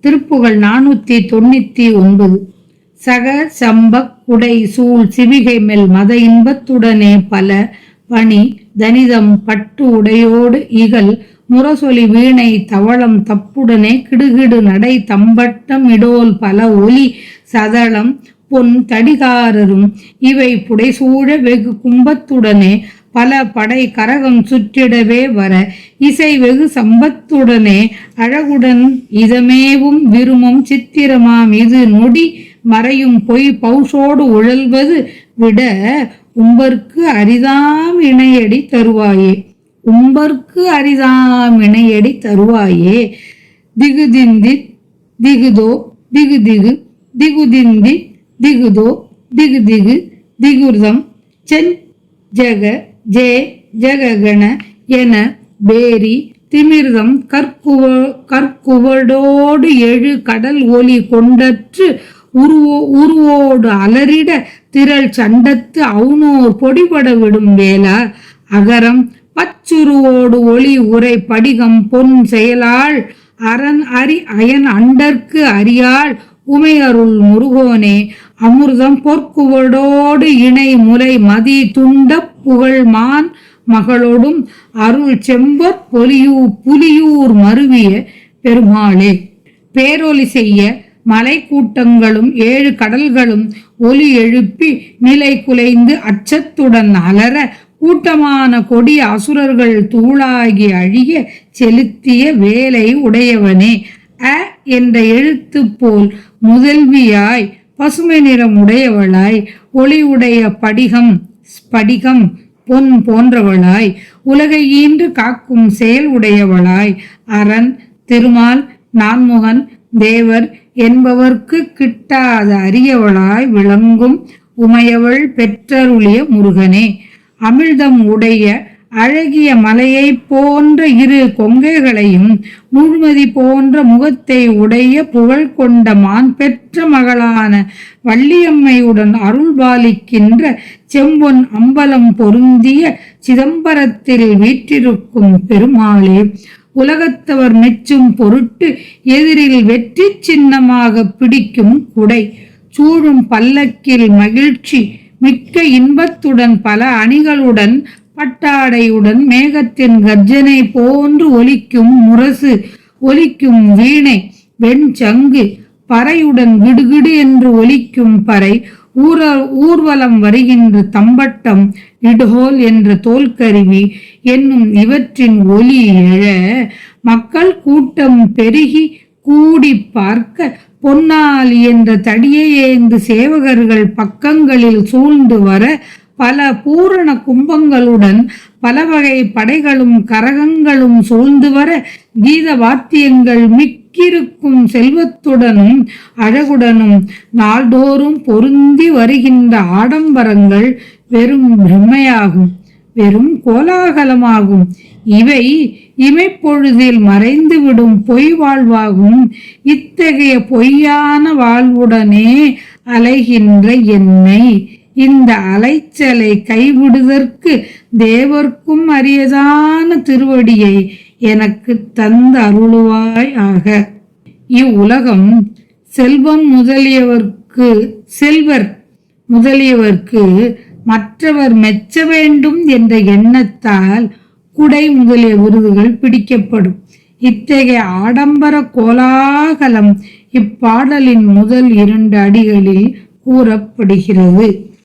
திருப்புகழ் 499. சக சம்பக் குடை சூழ் சிவிகை மெல் மத இன்பத்துடனே பல பணி தனிதம் பட்டு உடையோடு இகல் முரசொலி வீணை தவளம் தப்புடனே கிடுகிடு நடை தம்பட்டம் இடோல் பல ஒலி சதளம் பொன் தடிகாரரும் இவை புடைசூழ வெகு கும்பத்துடனே பல படை கரகம் சுற்றிடவே வர இசை வெகு சம்பத்துடனே அழகுடன் இதமேவும் விருமம் சித்திரமாம் இது நொடி மறையும் பொய் பௌஷோடு உழல்வது விட உம்பர்க்கு அரிதாம் இணையடி தருவாயே. உம்பர்க்கு அரிதாம் இணையடி தருவாயே. திகுதிந்தி திகுதோ திகு திகு திகுதிந்தி திகுதோ திகு திகு திகுர்தம் சென் ஜக ஜே ஜககண என பேரி திமிர்தம் கற்குவடோடு எழு கடல் ஒலி கொண்டற்று உருவோடு அலறிட திரள் சண்டத்து அவுனோர் பொடிபட விடும் வேளா அகரம் பச்சுருவோடு ஒளி உரை படிகம் பொன் செயலாள் அரண் அரி அயன் அண்டற்கு அறியாள் உமையருள் முருகோனே. அமிர்தம் பொற்குவடோடு இணை முலை மதி துண்ட புகழ் மான் மகளோடும் அருள் செம்பற் புலியூர் மருவிய பெருமாளே. பேரொலி செய்ய மலை கூட்டங்களும் 7 கடல்களும் ஒலி எழுப்பி நிலை குலைந்து அச்சத்துடன் அலற கூட்டமான கொடிய அசுரர்கள் தூளாகி அழிய செலுத்திய வேலை உடையவனே. அ என்ற எழுத்து போல் முதல்வியாய் பசுமை நிறம் உடையவளாய் ஒளி உடைய படிகம் பொன் போன்றவளாய் உலகை ஈன்று காக்கும் செயல் உடையவளாய் அரண் திருமால் நான்முகன் தேவர் என்பவர்க்கு கிட்டாத அரியவளாய் விளங்கும் உமையவள் பெற்றருளிய முருகனே. அமிழ்தம் உடைய அழகிய மலையை போன்ற 2 கொங்கைகளையும் முழுமதி போன்ற முகத்தை உடைய புகழ் கொண்ட மான் பெற்ற மகளான வள்ளியம்மையுடன் அருள்பாலிக்கின்ற செம்பொன் அம்பலம் பொருந்திய சிதம்பரத்தில் வீற்றிருக்கும் பெருமாளே. உலகத்தவர் மெச்சும் பொருட்டு எதிரில் வெற்றி சின்னமாக பிடிக்கும் குடை சூழும் பல்லக்கில் மகிழ்ச்சி மிக்க இன்பத்துடன் பல அணிகளுடன் பட்டாடையுடன் மேகத்தின் கர்ஜனை போன்று ஒலிக்கும் முரசு ஒலிக்கும் வீணை வெண்சங்கு பறையுடன் கிடுகிடு என்று ஒலிக்கும் பறை ஊர்வலம் வருகின்ற தம்பட்டம் இடுகோல் என்ற தோல்கருவி என்னும் இவற்றின் ஒலி எழ மக்கள் கூட்டம் பெருகி கூடி பார்க்க பொன்னாலி என்ற தடியை ஏந்து சேவகர்கள் பக்கங்களில் சூழ்ந்து வர பல பூரண கும்பங்களுடன் பல வகை படைகளும் கரகங்களும் சூழ்ந்து வர கீத வாத்தியங்கள் மிக்கிருக்கும் செல்வத்துடனும் அழகுடனும் நாள்தோறும் பொருந்தி வருகின்ற ஆடம்பரங்கள் வெறும் பிரம்மையாகும், வெறும் கோலாகலமாகும். இவை இமைப்பொழுதில் மறைந்துவிடும் பொய் வாழ்வாகும். இத்தகைய பொய்யான வாழ்வுடனே அலைகின்ற என்னை இந்த அலைச்சலை கைவிடுதற்கு தேவர்க்கும் அரியதான திருவடியை எனக்கு தந்த அருளுவாய் ஆக. இவ்வுலகம் செல்வர் முதலியவர்க்கு மற்றவர் மெச்ச வேண்டும் என்ற எண்ணத்தால் குடை முதலிய விருதுகள் பிடிக்கப்படும். இத்தகைய ஆடம்பர கோலாகலம் இப்பாடலின் முதல் 2 அடிகளில் கூறப்படுகிறது.